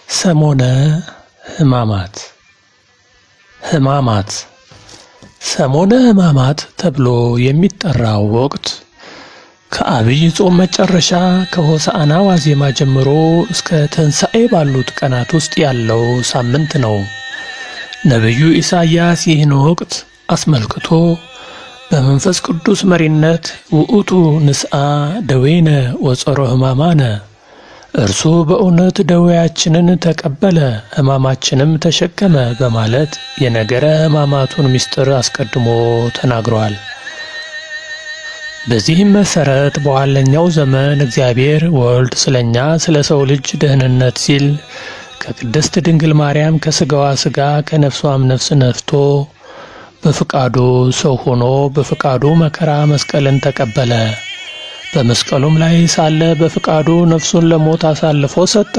ሰሞነ ሕማማት ሰሞነ ሕማማት ተብሎ የሚጠራው ወቅት ከአብይ ጾም መጨረሻ ከሆሳዕና ዋዜማ ጀምሮ እስከ ትንሣኤ ባሉት ቀናት ውስጥ ያለው ሳምንት ነው። ነቢዩ ኢሳይያስ ይህን ወቅት አስመልክቶ በመንፈስ ቅዱስ መሪነት ውእቱ ንስአ ደዌነ ወጸሮ ሕማማነ፣ እርሱ በእውነት ደዌያችንን ተቀበለ ሕማማችንም ተሸከመ በማለት የነገረ ሕማማቱን ምስጢር አስቀድሞ ተናግሯል። በዚህም መሰረት በኋለኛው ዘመን እግዚአብሔር ወልድ ስለኛ ስለ ሰው ልጅ ደህንነት ሲል ከቅድስት ድንግል ማርያም ከሥጋዋ ሥጋ ከነፍሷም ነፍስ ነፍቶ በፍቃዱ ሰው ሆኖ በፍቃዱ መከራ መስቀልን ተቀበለ። በመስቀሉም ላይ ሳለ በፍቃዱ ነፍሱን ለሞት አሳልፎ ሰጠ።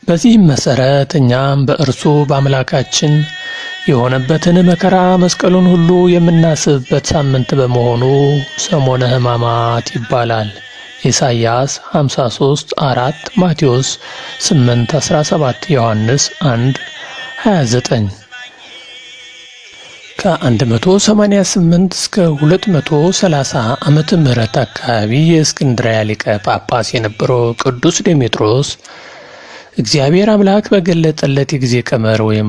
በዚህም መሰረት እኛም በእርሱ በአምላካችን የሆነበትን መከራ መስቀሉን ሁሉ የምናስብበት ሳምንት በመሆኑ ሰሞነ ሕማማት ይባላል። ኢሳይያስ 53:4፣ ማቴዎስ 8:17፣ ዮሐንስ 1:29። ከ188 እስከ 230 ዓመተ ምህረት አካባቢ የእስክንድርያ ሊቀ ጳጳስ የነበረው ቅዱስ ዴሜጥሮስ እግዚአብሔር አምላክ በገለጠለት የጊዜ ቀመር ወይም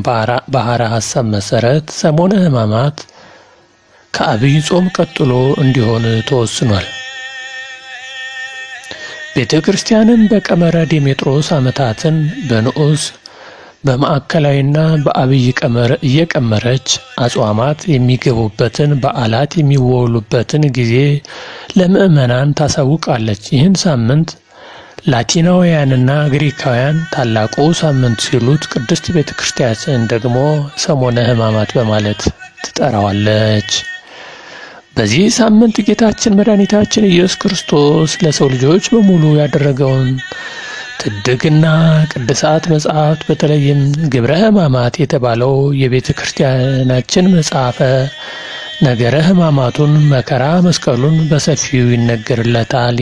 ባሕረ ሐሳብ መሰረት ሰሞነ ሕማማት ከአብይ ጾም ቀጥሎ እንዲሆን ተወስኗል። ቤተ ክርስቲያንም በቀመረ ዴሜጥሮስ ዓመታትን በንዑስ በማዕከላዊና በአብይ ቀመር እየቀመረች አጽዋማት የሚገቡበትን በዓላት የሚወሉበትን ጊዜ ለምዕመናን ታሳውቃለች። ይህን ሳምንት ላቲናውያንና ግሪካውያን ታላቁ ሳምንት ሲሉት፣ ቅድስት ቤተ ክርስቲያን ደግሞ ሰሞነ ሕማማት በማለት ትጠራዋለች። በዚህ ሳምንት ጌታችን መድኃኒታችን ኢየሱስ ክርስቶስ ለሰው ልጆች በሙሉ ያደረገውን ትድግና ቅዱሳት መጽሐፍት በተለይም ግብረ ሕማማት የተባለው የቤተ ክርስቲያናችን መጽሐፈ ነገረ ሕማማቱን መከራ መስቀሉን በሰፊው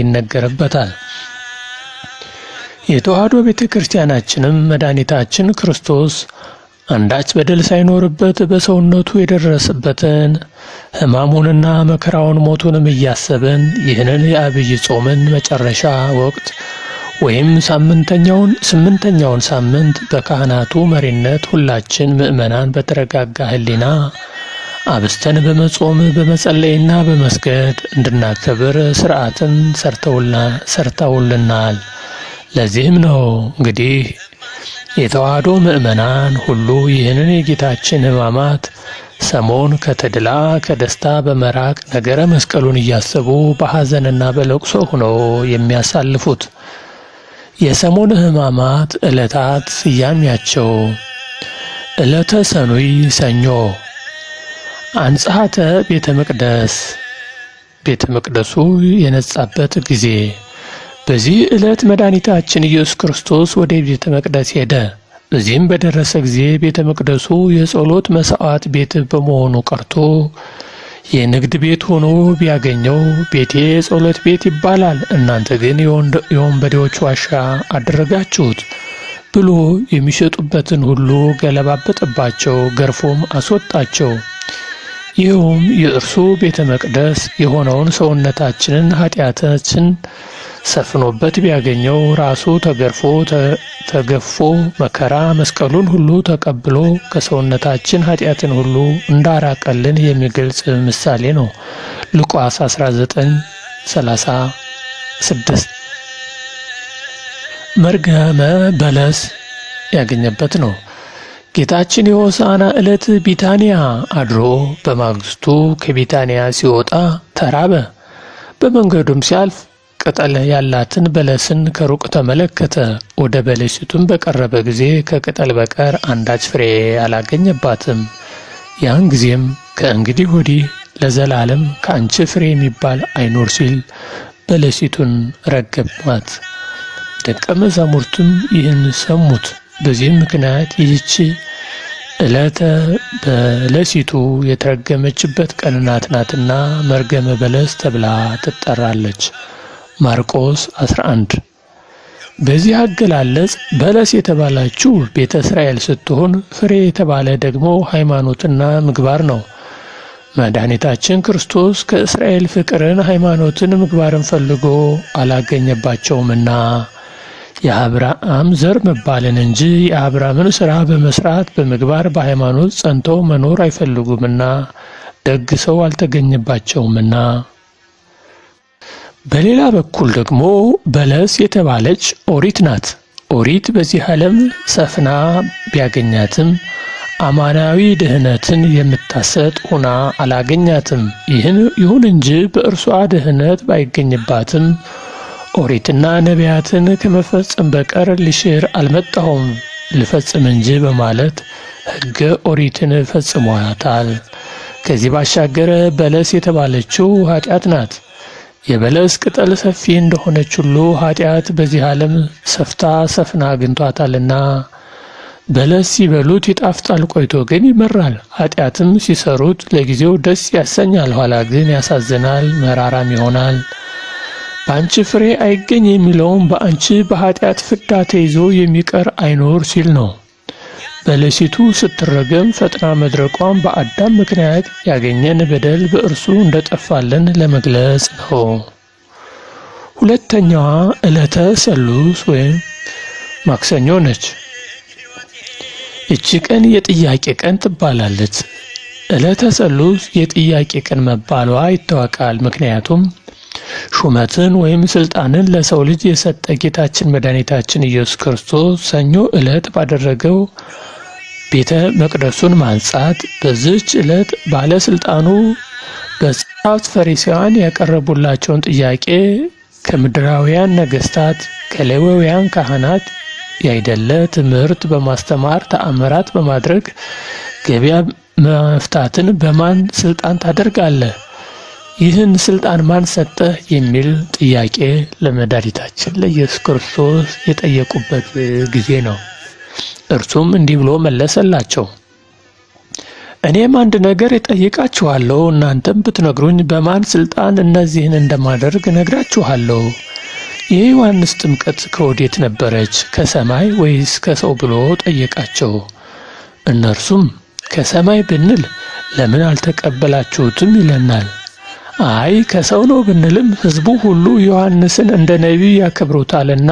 ይነገርበታል። የተዋሕዶ ቤተ ክርስቲያናችንም መድኃኒታችን ክርስቶስ አንዳች በደል ሳይኖርበት በሰውነቱ የደረሰበትን ሕማሙንና መከራውን ሞቱንም እያሰብን ይህንን የአብይ ጾምን መጨረሻ ወቅት ወይም ስምንተኛውን ሳምንት በካህናቱ መሪነት ሁላችን ምዕመናን በተረጋጋ ሕሊና አብስተን በመጾም በመጸለይና በመስገድ እንድናከብር ሥርዓትን ሰርተውልናል። ለዚህም ነው እንግዲህ የተዋሕዶ ምዕመናን ሁሉ ይህንን የጌታችን ሕማማት ሰሞን ከተድላ ከደስታ በመራቅ ነገረ መስቀሉን እያሰቡ በሐዘንና በለቅሶ ሆነው የሚያሳልፉት። የሰሞነ ሕማማት ዕለታት ስያሜያቸው: ዕለተ ሰኑይ ሰኞ፣ አንጽሐተ ቤተ መቅደስ፣ ቤተ መቅደሱ የነጻበት ጊዜ። በዚህ ዕለት መድኃኒታችን ኢየሱስ ክርስቶስ ወደ ቤተ መቅደስ ሄደ። በዚህም በደረሰ ጊዜ ቤተ መቅደሱ የጸሎት መሥዋዕት ቤት በመሆኑ ቀርቶ የንግድ ቤት ሆኖ ቢያገኘው ቤቴ የጸሎት ቤት ይባላል፣ እናንተ ግን የወንበዴዎች ዋሻ አደረጋችሁት ብሎ የሚሸጡበትን ሁሉ ገለባበጠባቸው፣ ገርፎም አስወጣቸው። ይኸውም የእርሱ ቤተ መቅደስ የሆነውን ሰውነታችንን ኃጢአታችን ሰፍኖበት ቢያገኘው ራሱ ተገፎ መከራ መስቀሉን ሁሉ ተቀብሎ ከሰውነታችን ኃጢአትን ሁሉ እንዳራቀልን የሚገልጽ ምሳሌ ነው። ሉቃስ 19:36 መርገመ በለስ ያገኘበት ነው። ጌታችን የሆሳዕና ዕለት ቢታንያ አድሮ በማግስቱ ከቢታንያ ሲወጣ ተራበ። በመንገዱም ሲያልፍ ቅጠል ያላትን በለስን ከሩቅ ተመለከተ። ወደ በለሲቱም በቀረበ ጊዜ ከቅጠል በቀር አንዳች ፍሬ አላገኘባትም። ያን ጊዜም ከእንግዲህ ወዲህ ለዘላለም ከአንቺ ፍሬ የሚባል አይኖር ሲል በለሲቱን ረገማት። ደቀ መዛሙርቱም ይህን ሰሙት። በዚህም ምክንያት ይህች ዕለተ በለሲቱ የተረገመችበት ቀን ናትና መርገመ በለስ ተብላ ትጠራለች። ማርቆስ 11 በዚህ አገላለጽ በለስ የተባለችው ቤተ እስራኤል ስትሆን ፍሬ የተባለ ደግሞ ሃይማኖትና ምግባር ነው። መድኃኒታችን ክርስቶስ ከእስራኤል ፍቅርን፣ ሃይማኖትን፣ ምግባርን ፈልጎ አላገኘባቸውምና የአብርሃም ዘር መባልን እንጂ የአብርሃምን ሥራ በመስራት በምግባር በሃይማኖት ጸንተው መኖር አይፈልጉምና ደግ ሰው አልተገኘባቸውምና። በሌላ በኩል ደግሞ በለስ የተባለች ኦሪት ናት። ኦሪት በዚህ ዓለም ሰፍና ቢያገኛትም አማናዊ ድህነትን የምታሰጥ ሆና አላገኛትም። ይሁን እንጂ በእርሷ ድህነት ባይገኝባትም ኦሪትና ነቢያትን ከመፈጸም በቀር ልሽር አልመጣሁም ልፈጽም እንጂ በማለት ሕገ ኦሪትን ፈጽሟታል። ከዚህ ባሻገር በለስ የተባለችው ኃጢአት ናት። የበለስ ቅጠል ሰፊ እንደሆነች ሁሉ ኃጢአት በዚህ ዓለም ሰፍና አግኝቷታልና በለስ ሲበሉት ይጣፍጣል፣ ቆይቶ ግን ይመራል። ኃጢአትም ሲሰሩት ለጊዜው ደስ ያሰኛል፣ ኋላ ግን ያሳዝናል፣ መራራም ይሆናል። በአንቺ ፍሬ አይገኝ የሚለውም በአንቺ በኃጢአት ፍዳ ተይዞ የሚቀር አይኖር ሲል ነው። በለሲቱ ስትረገም ፈጥና መድረቋም በአዳም ምክንያት ያገኘን በደል በእርሱ እንደጠፋልን ለመግለጽ ነው። ሁለተኛዋ ዕለተ ሰሉስ ወይም ማክሰኞ ነች። እቺ ቀን የጥያቄ ቀን ትባላለች። ዕለተ ሰሉስ የጥያቄ ቀን መባሏ ይታወቃል። ምክንያቱም ሹመትን ወይም ስልጣንን ለሰው ልጅ የሰጠ ጌታችን መድኃኒታችን ኢየሱስ ክርስቶስ ሰኞ ዕለት ባደረገው ቤተ መቅደሱን ማንጻት፣ በዚህች ዕለት ባለስልጣኑ በጸሐፍት ፈሪሳውያን ያቀረቡላቸውን ጥያቄ ከምድራውያን ነገስታት ከሌዋውያን ካህናት ያይደለ ትምህርት በማስተማር ተአምራት በማድረግ ገበያ መፍታትን በማን ስልጣን ታደርጋለህ? ይህን ስልጣን ማን ሰጠህ? የሚል ጥያቄ ለመድኃኒታችን ለኢየሱስ ክርስቶስ የጠየቁበት ጊዜ ነው። እርሱም እንዲህ ብሎ መለሰላቸው። እኔም አንድ ነገር እጠይቃችኋለሁ፣ እናንተም ብትነግሩኝ በማን ስልጣን እነዚህን እንደማደርግ እነግራችኋለሁ። የዮሐንስ ጥምቀት ከወዴት ነበረች? ከሰማይ ወይስ ከሰው ብሎ ጠየቃቸው። እነርሱም ከሰማይ ብንል ለምን አልተቀበላችሁትም ይለናል። አይ ከሰው ነው ብንልም ሕዝቡ ሁሉ ዮሐንስን እንደ ነቢይ ያከብሩታልና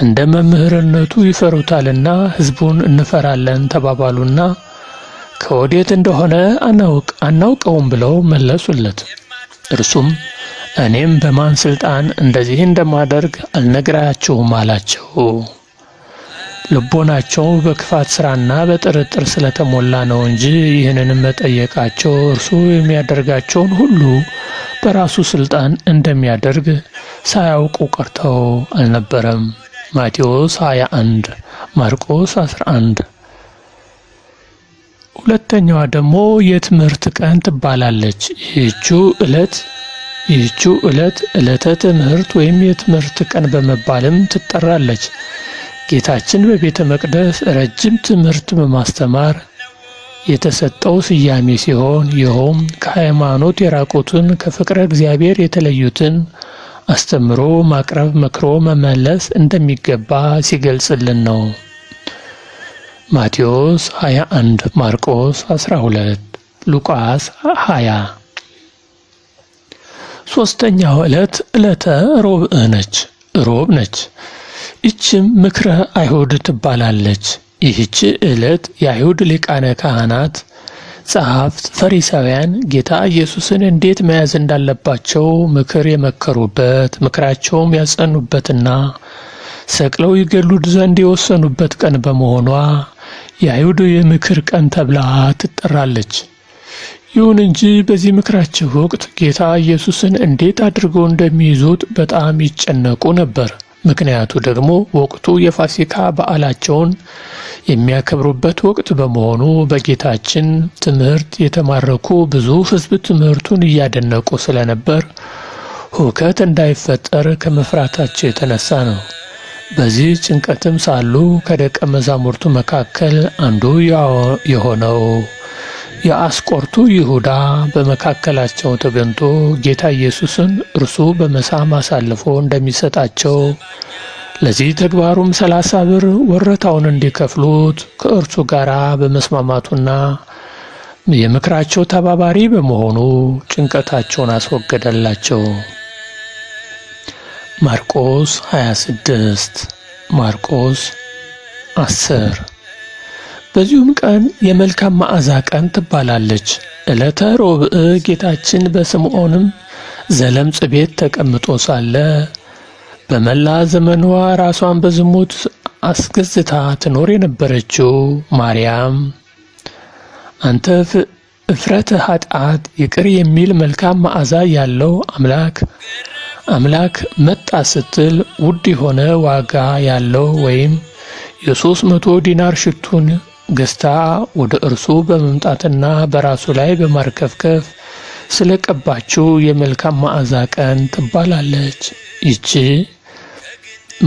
እንደ መምህርነቱ ይፈሩታልና ሕዝቡን እንፈራለን ተባባሉና ከወዴት እንደሆነ አናውቀውም ብለው መለሱለት። እርሱም እኔም በማን ስልጣን እንደዚህ እንደማደርግ አልነግራችሁም አላቸው። ልቦናቸው በክፋት ስራና በጥርጥር ስለተሞላ ነው እንጂ ይህንንም መጠየቃቸው እርሱ የሚያደርጋቸውን ሁሉ በራሱ ስልጣን እንደሚያደርግ ሳያውቁ ቀርተው አልነበረም። ማቴዎስ 21 ማርቆስ 11። ሁለተኛዋ ደግሞ የትምህርት ቀን ትባላለች። ይህችው ዕለት ዕለተ ትምህርት ወይም የትምህርት ቀን በመባልም ትጠራለች። ጌታችን በቤተ መቅደስ ረጅም ትምህርት በማስተማር የተሰጠው ስያሜ ሲሆን ይኸውም ከሃይማኖት የራቁትን ከፍቅረ እግዚአብሔር የተለዩትን አስተምሮ ማቅረብ፣ መክሮ መመለስ እንደሚገባ ሲገልጽልን ነው። ማቴዎስ 21 ማርቆስ 12 ሉቃስ 20። ሶስተኛው ዕለት ዕለተ ሮብዕ ነች። ይህችም ምክረ አይሁድ ትባላለች። ይህች ዕለት የአይሁድ ሊቃነ ካህናት፣ ጸሐፍት፣ ፈሪሳውያን ጌታ ኢየሱስን እንዴት መያዝ እንዳለባቸው ምክር የመከሩበት፣ ምክራቸውም ያጸኑበትና ሰቅለው ይገሉት ዘንድ የወሰኑበት ቀን በመሆኗ የአይሁድ የምክር ቀን ተብላ ትጠራለች። ይሁን እንጂ በዚህ ምክራቸው ወቅት ጌታ ኢየሱስን እንዴት አድርገው እንደሚይዙት በጣም ይጨነቁ ነበር። ምክንያቱ ደግሞ ወቅቱ የፋሲካ በዓላቸውን የሚያከብሩበት ወቅት በመሆኑ በጌታችን ትምህርት የተማረኩ ብዙ ሕዝብ ትምህርቱን እያደነቁ ስለነበር ሁከት እንዳይፈጠር ከመፍራታቸው የተነሳ ነው። በዚህ ጭንቀትም ሳሉ ከደቀ መዛሙርቱ መካከል አንዱ የሆነው የአስቆርቱ ይሁዳ በመካከላቸው ተገኝቶ ጌታ ኢየሱስን እርሱ በመሳም አሳልፎ እንደሚሰጣቸው ለዚህ ተግባሩም 30 ብር ወረታውን እንዲከፍሉት ከእርሱ ጋር በመስማማቱና የምክራቸው ተባባሪ በመሆኑ ጭንቀታቸውን አስወገደላቸው። ማርቆስ 26 ማርቆስ 10 በዚሁም ቀን የመልካም መዓዛ ቀን ትባላለች። ዕለተ ሮብዕ ጌታችን በስምዖንም ዘለምጽ ቤት ተቀምጦ ሳለ በመላ ዘመኗ ራሷን በዝሙት አስገዝታ ትኖር የነበረችው ማርያም አንተ እፍረተ ኃጢአት ይቅር የሚል መልካም መዓዛ ያለው አምላክ መጣ ስትል ውድ የሆነ ዋጋ ያለው ወይም የ300 ዲናር ሽቱን ገዝታ ወደ እርሱ በመምጣትና በራሱ ላይ በማርከፍከፍ ስለቀባችው የመልካም መዓዛ ቀን ትባላለች። ይቺ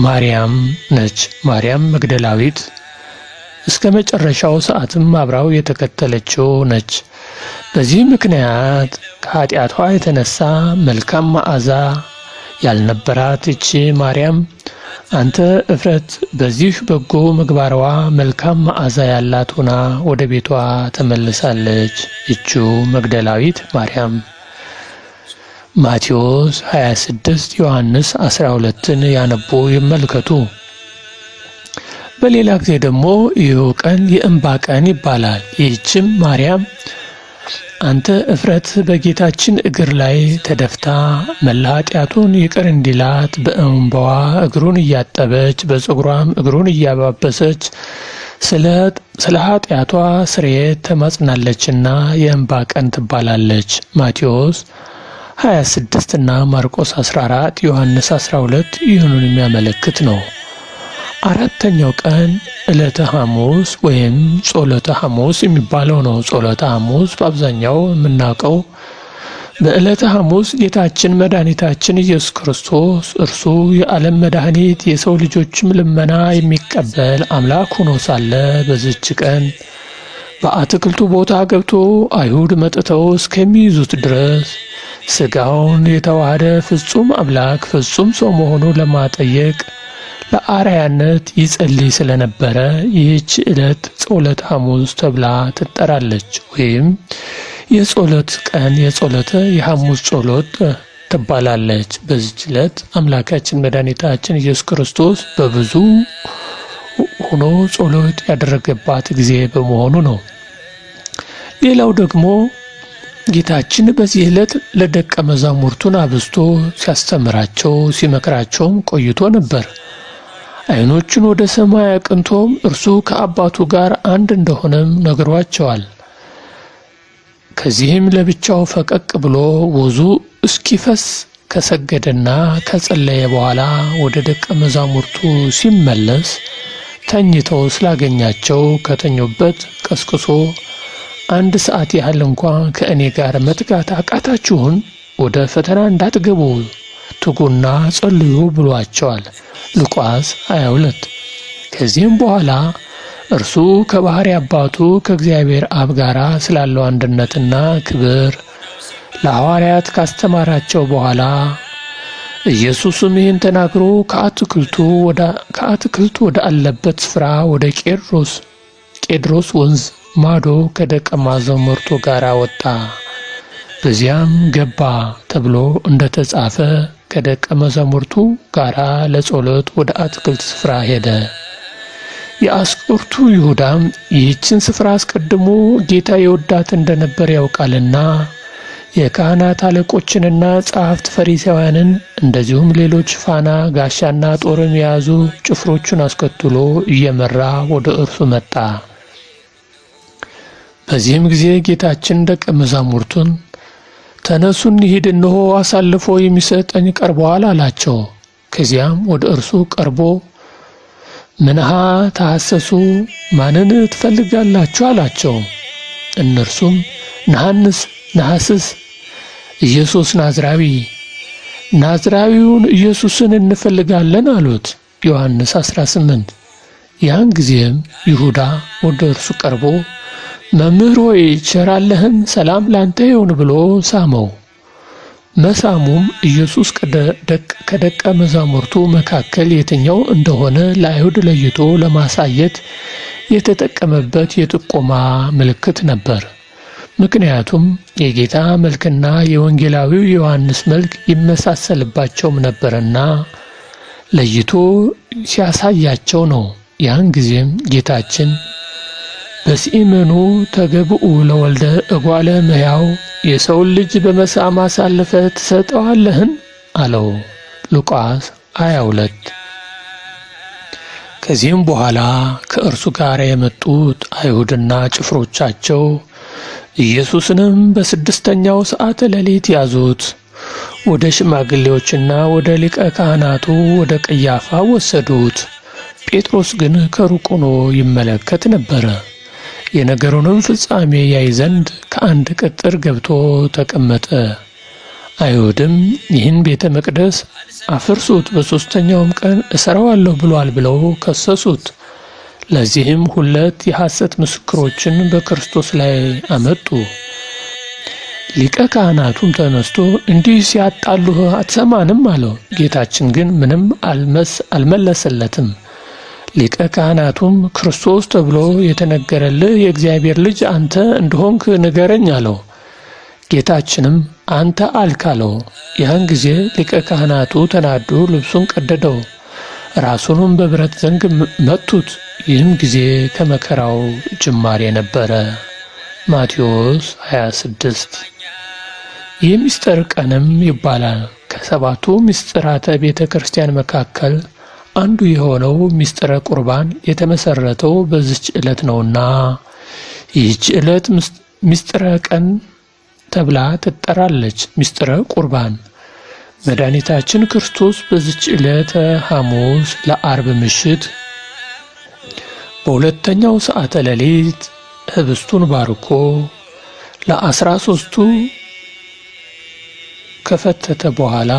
ማርያም ነች። ማርያም መግደላዊት እስከ መጨረሻው ሰዓትም አብራው የተከተለችው ነች። በዚህ ምክንያት ከኃጢአቷ የተነሳ መልካም መዓዛ ያልነበራት ይቺ ማርያም አንተ እፍረት በዚህ በጎ ምግባሯ መልካም መዓዛ ያላት ሆና ወደ ቤቷ ተመልሳለች። ይቺ መግደላዊት ማርያም። ማቴዎስ 26 ዮሐንስ 12ን ያነቡ ይመልከቱ። በሌላ ጊዜ ደግሞ ይህ ቀን የእንባ ቀን ይባላል። ይህችም ማርያም አንተ እፍረት በጌታችን እግር ላይ ተደፍታ መላ ኃጢአቱን ይቅር እንዲላት በእንባዋ እግሩን እያጠበች በፀጉሯም እግሩን እያባበሰች ስለ ኃጢአቷ ስርየት ተማጽናለችና የእንባ ቀን ትባላለች። ማቴዎስ 26 እና ማርቆስ 14 ዮሐንስ 12 ይህንን የሚያመለክት ነው። አራተኛው ቀን ዕለተ ሐሙስ ወይም ጾለተ ሐሙስ የሚባለው ነው። ጾለተ ሐሙስ በአብዛኛው የምናውቀው በዕለተ ሐሙስ ጌታችን መድኃኒታችን ኢየሱስ ክርስቶስ እርሱ የዓለም መድኃኒት የሰው ልጆችም ልመና የሚቀበል አምላክ ሆኖ ሳለ በዚች ቀን በአትክልቱ ቦታ ገብቶ አይሁድ መጥተው እስከሚይዙት ድረስ ሥጋውን የተዋሃደ ፍጹም አምላክ ፍጹም ሰው መሆኑን ለማጠየቅ ለአርአያነት ይጸልይ ስለነበረ ይህች ዕለት ጾለተ ሐሙስ ተብላ ትጠራለች። ወይም የጾለት ቀን የጾለተ የሐሙስ ጾሎት ትባላለች። በዚች ዕለት አምላካችን መድኃኒታችን ኢየሱስ ክርስቶስ በብዙ ሆኖ ጾሎት ያደረገባት ጊዜ በመሆኑ ነው። ሌላው ደግሞ ጌታችን በዚህ ዕለት ለደቀ መዛሙርቱን አብዝቶ ሲያስተምራቸው ሲመክራቸውም ቆይቶ ነበር። ዓይኖቹን ወደ ሰማይ አቅንቶም እርሱ ከአባቱ ጋር አንድ እንደሆነም ነግሯቸዋል። ከዚህም ለብቻው ፈቀቅ ብሎ ወዙ እስኪፈስ ከሰገደና ከጸለየ በኋላ ወደ ደቀ መዛሙርቱ ሲመለስ ተኝተው ስላገኛቸው ከተኙበት ቀስቅሶ 1 ሰዓት ያህል እንኳን ከእኔ ጋር መትጋት አቃታችሁን? ወደ ፈተና እንዳትገቡ ትጉና ጸልዩ ብሏቸዋል። ሉቃስ 22። ከዚህም በኋላ እርሱ ከባሕሪ አባቱ ከእግዚአብሔር አብ ጋር ስላለው አንድነትና ክብር ለሐዋርያት ካስተማራቸው በኋላ ኢየሱስም ይህን ተናግሮ ከአትክልቱ ወደ አለበት ስፍራ ወደ ቄድሮስ ወንዝ ማዶ ከደቀ መዛሙርቱ ጋር ወጣ። በዚያም ገባ ተብሎ እንደተጻፈ ከደቀ መዛሙርቱ ጋር ለጸሎት ወደ አትክልት ስፍራ ሄደ። የአስቆሮቱ ይሁዳም ይህችን ስፍራ አስቀድሞ ጌታ የወዳት እንደነበር ያውቃልና የካህናት አለቆችንና ጸሐፍት ፈሪሳውያንን እንደዚሁም ሌሎች ፋና ጋሻና ጦርም የያዙ ጭፍሮቹን አስከትሎ እየመራ ወደ እርሱ መጣ። በዚህም ጊዜ ጌታችን ደቀ መዛሙርቱን ተነሱ እንሂድ፣ እነሆ አሳልፎ የሚሰጠኝ ቀርቧል አላቸው። ከዚያም ወደ እርሱ ቀርቦ ምንሃ ተሐሰሱ፣ ማንን ትፈልጋላችሁ አላቸው። እነርሱም ነሐስስ ኢየሱስ ናዝራዊውን ኢየሱስን እንፈልጋለን አሉት። ዮሐንስ 18። ያን ጊዜም ይሁዳ ወደ እርሱ ቀርቦ መምህር ሆይ ቸር አለህን? ሰላም ላንተ ይሁን ብሎ ሳመው። መሳሙም ኢየሱስ ከደቀ መዛሙርቱ መካከል የትኛው እንደሆነ ለአይሁድ ለይቶ ለማሳየት የተጠቀመበት የጥቆማ ምልክት ነበር። ምክንያቱም የጌታ መልክና የወንጌላዊው ዮሐንስ መልክ ይመሳሰልባቸውም ነበርና ለይቶ ሲያሳያቸው ነው። ያን ጊዜም ጌታችን በሲእመኑ ተገብኡ ለወልደ እጓለ እመሕያው የሰውን ልጅ በመሳም አሳልፈህ ትሰጠዋለህን አለው። ሉቃስ 22። ከዚህም በኋላ ከእርሱ ጋር የመጡት አይሁድና ጭፍሮቻቸው ኢየሱስንም በስድስተኛው ሰዓት ሌሊት ያዙት፣ ወደ ሽማግሌዎችና ወደ ሊቀ ካህናቱ ወደ ቀያፋ ወሰዱት። ጴጥሮስ ግን ከሩቅ ሆኖ ይመለከት ነበረ። የነገሩንም ፍጻሜ ያይ ዘንድ ከአንድ ቅጥር ገብቶ ተቀመጠ። አይሁድም ይህን ቤተ መቅደስ አፍርሱት፣ በሦስተኛውም ቀን እሰራዋለሁ ብሏል ብለው ከሰሱት። ለዚህም ሁለት የሐሰት ምስክሮችን በክርስቶስ ላይ አመጡ። ሊቀ ካህናቱም ተነስቶ እንዲህ ሲያጣሉህ አትሰማንም አለው። ጌታችን ግን ምንም አልመለሰለትም። ሊቀ ካህናቱም ክርስቶስ ተብሎ የተነገረልህ የእግዚአብሔር ልጅ አንተ እንደሆንክ ንገረኝ አለው። ጌታችንም አንተ አልክ አለው። ያን ጊዜ ሊቀ ካህናቱ ተናዶ ልብሱን ቀደደው፣ ራሱንም በብረት ዘንግ መቱት። ይህም ጊዜ ከመከራው ጅማሬ ነበረ። ማቴዎስ 26። ይህ ምስጢር ቀንም ይባላል። ከሰባቱ ምስጢራተ ቤተ ክርስቲያን መካከል አንዱ የሆነው ምስጢረ ቁርባን የተመሰረተው በዚች ዕለት ነውና ይህች ዕለት ምስጢረ ቀን ተብላ ትጠራለች። ምስጢረ ቁርባን መድኃኒታችን ክርስቶስ በዚች ዕለተ ሐሙስ ለአርብ ምሽት በሁለተኛው ሰዓተ ሌሊት ህብስቱን ባርኮ ለ13ቱ ከፈተተ በኋላ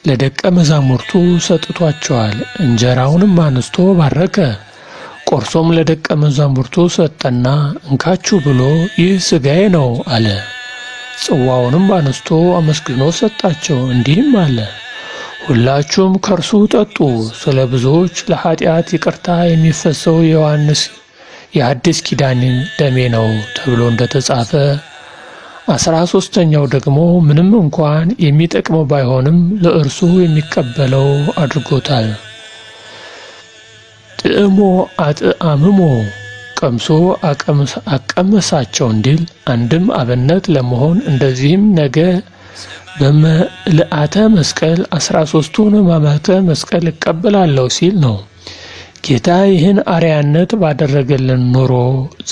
ለደቀ መዛሙርቱ ሰጥቷቸዋል። እንጀራውንም አንስቶ ባረከ፣ ቆርሶም ለደቀ መዛሙርቱ ሰጠና እንካችሁ ብሎ ይህ ሥጋዬ ነው አለ። ጽዋውንም አንስቶ አመስግኖ ሰጣቸው፣ እንዲህም አለ፣ ሁላችሁም ከእርሱ ጠጡ፣ ስለ ብዙዎች ለኃጢአት ይቅርታ የሚፈሰው የዮሐንስ የአዲስ ኪዳን ደሜ ነው ተብሎ እንደተጻፈ 13ኛው ደግሞ ምንም እንኳን የሚጠቅመው ባይሆንም ለእርሱ የሚቀበለው አድርጎታል። ጥዕሞ አጥአምሞ ቀምሶ አቀመሳቸው እንዲል አንድም አብነት ለመሆን እንደዚህም ነገ በመልአተ መስቀል 13ቱን ሕማማተ መስቀል እቀበላለሁ ሲል ነው። ጌታ ይህን አርያነት ባደረገልን ኖሮ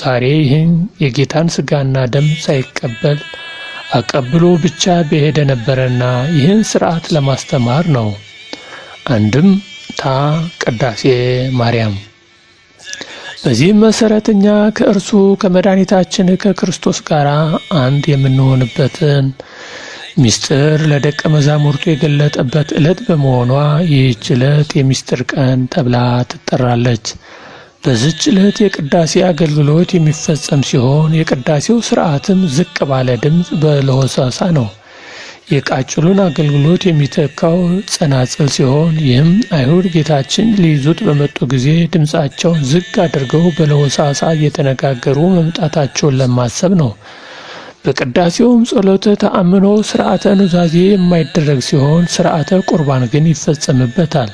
ዛሬ ይህን የጌታን ሥጋና ደም ሳይቀበል አቀብሎ ብቻ በሄደ ነበረና ይህን ሥርዓት ለማስተማር ነው። አንድም ቅዳሴ ማርያም። በዚህም መሠረት እኛ ከእርሱ ከመድኃኒታችን ከክርስቶስ ጋር አንድ የምንሆንበትን ምስጢር ለደቀ መዛሙርቱ የገለጠበት ዕለት በመሆኗ ይህች ዕለት የምስጢር ቀን ተብላ ትጠራለች። በዚች ዕለት የቅዳሴ አገልግሎት የሚፈጸም ሲሆን የቅዳሴው ሥርዓትም ዝቅ ባለ ድምፅ በለሆሳሳ ነው። የቃጭሉን አገልግሎት የሚተካው ጸናጽል ሲሆን ይህም አይሁድ ጌታችን ሊይዙት በመጡ ጊዜ ድምፃቸውን ዝቅ አድርገው በለሆሳሳ እየተነጋገሩ መምጣታቸውን ለማሰብ ነው። በቅዳሴውም ጸሎተ ተአምኖ ሥርዓተ ኑዛዜ የማይደረግ ሲሆን ሥርዓተ ቁርባን ግን ይፈጸምበታል።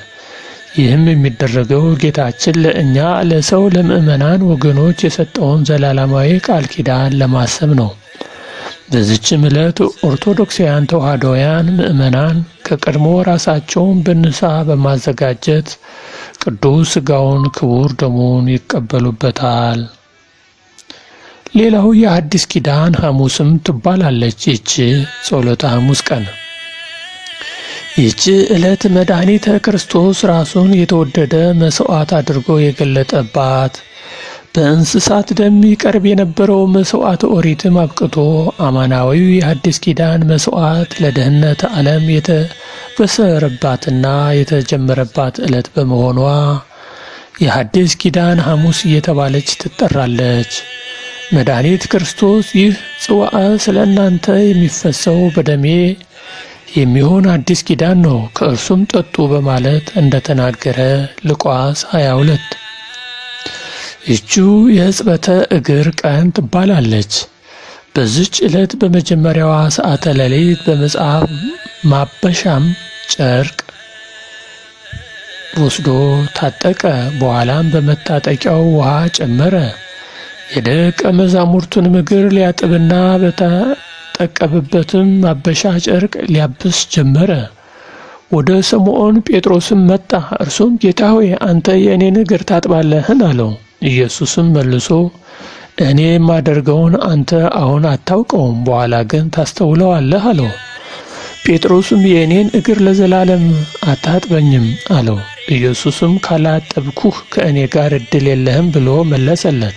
ይህም የሚደረገው ጌታችን ለእኛ ለሰው ለምእመናን ወገኖች የሰጠውን ዘላለማዊ ቃል ኪዳን ለማሰብ ነው። በዚችም ዕለት ኦርቶዶክሳውያን ተዋሕዶውያን ምእመናን ከቀድሞ ራሳቸውን በንስሐ በማዘጋጀት ቅዱስ ሥጋውን ክቡር ደሙን ይቀበሉበታል። ሌላው የአዲስ ኪዳን ሐሙስም ትባላለች። ይህች ጸሎተ ሐሙስ ቀን ይህች ዕለት መድኃኒተ ክርስቶስ ራሱን የተወደደ መሥዋዕት አድርጎ የገለጠባት፣ በእንስሳት ደም ይቀርብ የነበረው መሥዋዕት ኦሪትም አብቅቶ አማናዊው የአዲስ ኪዳን መሥዋዕት ለድኅነተ ዓለም የተበሰረባትና የተጀመረባት ዕለት በመሆኗ የአዲስ ኪዳን ሐሙስ እየተባለች ትጠራለች። መድኃኒት ክርስቶስ ይህ ጽዋዕ ስለ እናንተ የሚፈሰው በደሜ የሚሆን አዲስ ኪዳን ነው፣ ከእርሱም ጠጡ በማለት እንደተናገረ ሉቃስ 22። ይህችው የሕጽበተ እግር ቀን ትባላለች። በዚች ዕለት በመጀመሪያዋ ሰዓተ ሌሊት በመጽሐፍ ማበሻም ጨርቅ ወስዶ ታጠቀ። በኋላም በመታጠቂያው ውሃ ጨመረ። የደቀ መዛሙርቱን እግር ሊያጥብና በተጠቀበበትም ማበሻ ጨርቅ ሊያብስ ጀመረ። ወደ ስምዖን ጴጥሮስም መጣ። እርሱም ጌታ ሆይ አንተ የእኔን እግር ታጥባለህን? አለው። ኢየሱስም መልሶ እኔ የማደርገውን አንተ አሁን አታውቀውም፣ በኋላ ግን ታስተውለዋለህ አለው። ጴጥሮስም የእኔን እግር ለዘላለም አታጥበኝም አለው። ኢየሱስም ካላጠብኩህ ከእኔ ጋር ዕድል የለህም ብሎ መለሰለት።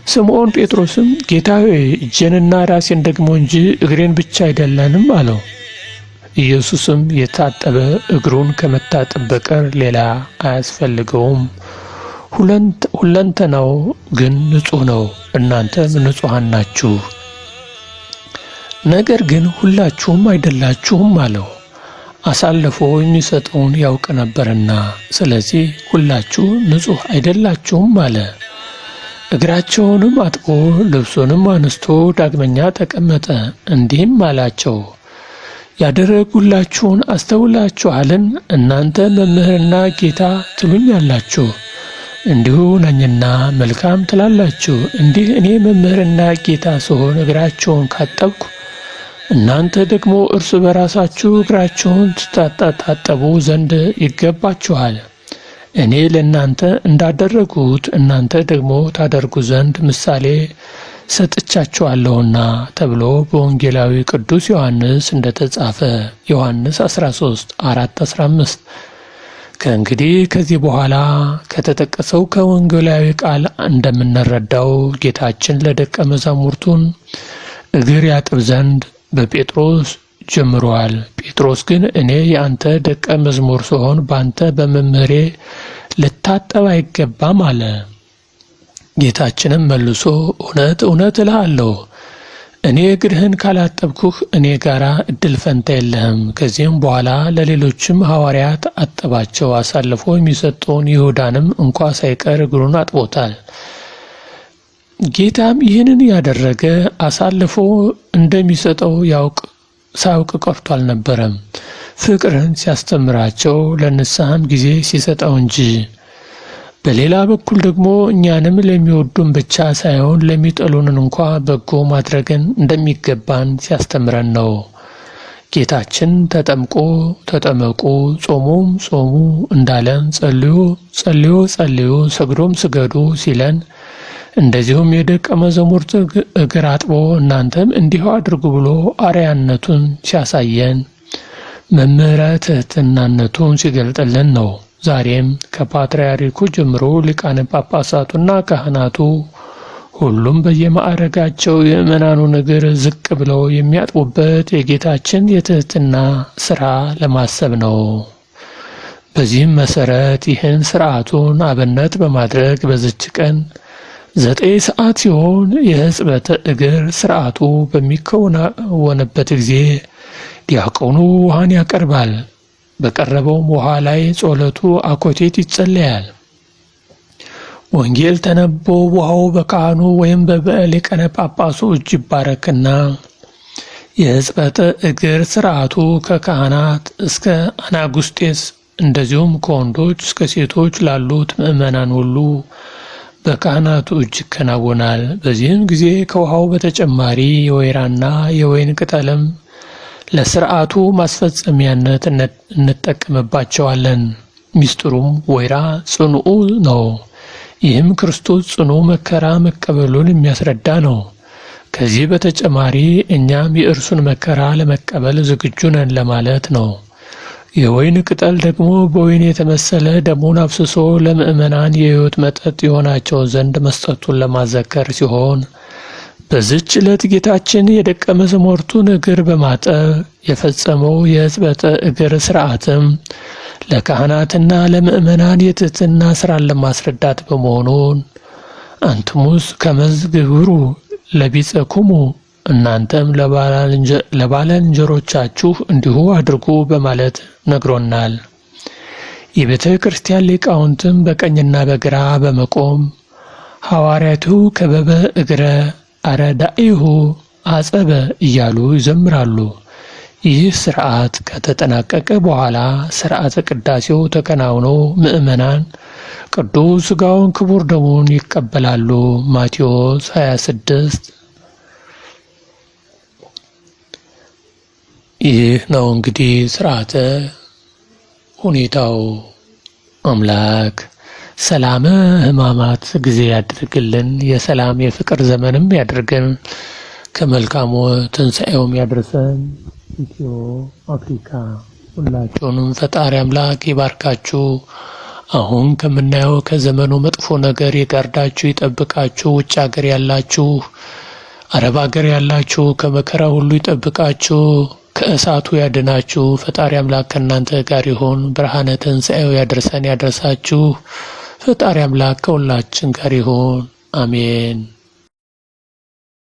ስምዖን ጴጥሮስም ጌታ ሆይ እጄንና ራሴን ደግሞ እንጂ እግሬን ብቻ አይደለንም አለው። ኢየሱስም የታጠበ እግሩን ከመታጠብ በቀር ሌላ አያስፈልገውም፣ ሁለንተናው ግን ንጹሕ ነው፣ እናንተም ንጹሐን ናችሁ፣ ነገር ግን ሁላችሁም አይደላችሁም አለው። አሳልፎ የሚሰጠውን ያውቅ ነበርና፣ ስለዚህ ሁላችሁ ንጹሕ አይደላችሁም አለ። እግራቸውንም አጥቦ ልብሱንም አንስቶ ዳግመኛ ተቀመጠ። እንዲህም አላቸው፣ ያደረጉላችሁን አስተውላችኋልን? እናንተ መምህርና ጌታ ትሉኛላችሁ፣ እንዲሁ ነኝና መልካም ትላላችሁ። እንዲህ እኔ መምህርና ጌታ ስሆን እግራችሁን ካጠብኩ፣ እናንተ ደግሞ እርስ በራሳችሁ እግራችሁን ታጠቡ ዘንድ ይገባችኋል። እኔ ለእናንተ እንዳደረጉት እናንተ ደግሞ ታደርጉ ዘንድ ምሳሌ ሰጥቻችኋለሁና ተብሎ በወንጌላዊ ቅዱስ ዮሐንስ እንደተጻፈ ዮሐንስ 13:4-15። ከእንግዲህ ከዚህ በኋላ ከተጠቀሰው ከወንጌላዊ ቃል እንደምንረዳው ጌታችን ለደቀ መዛሙርቱን እግር ያጥብ ዘንድ በጴጥሮስ ጀምሯል። ጴጥሮስ ግን እኔ የአንተ ደቀ መዝሙር ስሆን በአንተ በመምህሬ ልታጠብ አይገባም አለ። ጌታችንም መልሶ እውነት እውነት እልሃለሁ እኔ እግርህን ካላጠብኩህ እኔ ጋር ዕድል ፈንታ የለህም። ከዚህም በኋላ ለሌሎችም ሐዋርያት አጠባቸው። አሳልፎ የሚሰጠውን ይሁዳንም እንኳ ሳይቀር እግሩን አጥቦታል። ጌታም ይህንን ያደረገ አሳልፎ እንደሚሰጠው ሳያውቅ ቀርቶ አልነበረም፣ ፍቅርን ሲያስተምራቸው ለንስሐም ጊዜ ሲሰጠው እንጂ። በሌላ በኩል ደግሞ እኛንም ለሚወዱን ብቻ ሳይሆን ለሚጠሉንን እንኳ በጎ ማድረግን እንደሚገባን ሲያስተምረን ነው። ጌታችን ተጠምቆ ተጠመቁ፣ ጾሙም ጾሙ እንዳለን፣ ጸልዩ ሰግዶም ስገዱ ሲለን፣ እንደዚሁም የደቀ መዛሙርት እግር አጥቦ እናንተም እንዲሁ አድርጉ ብሎ አርአያነቱን ሲያሳየን፣ መምህረ ትሕትናነቱን ሲገልጥልን ነው። ዛሬም ከፓትርያርኩ ጀምሮ ሊቃነ ጳጳሳቱና ካህናቱ ሁሉም በየማዕረጋቸው የምእመናኑን እግር ዝቅ ብለው የሚያጥቡበት የጌታችን የትሕትና ሥራ ለማሰብ ነው። በዚህም መሠረት ይህን ሥርዓቱን አብነት በማድረግ በዚች ቀን 9 ሰዓት ሲሆን የሕጽበተ እግር ሥርዓቱ በሚከናወንበት ጊዜ ዲያቆኑ ውሃን ያቀርባል። በቀረበውም ውሃ ላይ ጸሎቱ አኮቴት ይጸለያል። ወንጌል ተነቦ ውሃው በካህኑ ወይም በሊቀነ ጳጳሱ እጅ ይባረክና የሕጽበተ እግር ሥርዓቱ ከካህናት እስከ አናጉስጤስ እንደዚሁም ከወንዶች እስከ ሴቶች ላሉት ምእመናን ሁሉ በካህናቱ እጅ ይከናወናል። በዚህም ጊዜ ከውሃው በተጨማሪ የወይራና የወይን ቅጠልም ለሥርዓቱ ማስፈጸሚያነት እንጠቀምባቸዋለን። ሚስጥሩም ወይራ ጽኑዑ ነው። ይህም ክርስቶስ ጽኑ መከራ መቀበሉን የሚያስረዳ ነው። ከዚህ በተጨማሪ እኛም የእርሱን መከራ ለመቀበል ዝግጁ ነን ለማለት ነው። የወይን ቅጠል ደግሞ በወይን የተመሰለ ደሙን አፍስሶ ለምእመናን የሕይወት መጠጥ የሆናቸው ዘንድ መስጠቱን ለማዘከር ሲሆን፣ በዚች ዕለት ጌታችን የደቀ መዛሙርቱን እግር በማጠብ የፈጸመው የሕጽበተ እግር ሥርዓትም ለካህናትና ለምእመናን የትሕትና ሥራን ለማስረዳት በመሆኑን አንትሙስ ከመዝ ግብሩ ለቢጸኩሙ እናንተም ለባልንጀሮቻችሁ እንዲሁ አድርጉ በማለት ነግሮናል። የቤተ ክርስቲያን ሊቃውንትም በቀኝና በግራ በመቆም ሐዋርያቱ ከበበ እግረ አረዳኢሁ አጸበ እያሉ ይዘምራሉ። ይህ ሥርዓት ከተጠናቀቀ በኋላ ሥርዓተ ቅዳሴው ተከናውኖ ምእመናን ቅዱስ ሥጋውን ክቡር ደሙን ይቀበላሉ። ማቴዎስ 26። ይህ ነው እንግዲህ ሥርዓተ ሁኔታው። አምላክ ሰላመ ሕማማት ጊዜ ያድርግልን። የሰላም የፍቅር ዘመንም ያድርገን። ከመልካሙ ትንሣኤውም ያድርሰን። ኢትዮ አፍሪካ ሁላችሁንም ፈጣሪ አምላክ ይባርካችሁ። አሁን ከምናየው ከዘመኑ መጥፎ ነገር ይጋርዳችሁ፣ ይጠብቃችሁ። ውጭ ሀገር ያላችሁ፣ አረብ ሀገር ያላችሁ ከመከራ ሁሉ ይጠብቃችሁ፣ ከእሳቱ ያድናችሁ። ፈጣሪ አምላክ ከእናንተ ጋር ይሁን። ብርሃነ ትንሣኤው ያደርሰን ያደርሳችሁ። ፈጣሪ አምላክ ከሁላችን ጋር ይሁን። አሜን።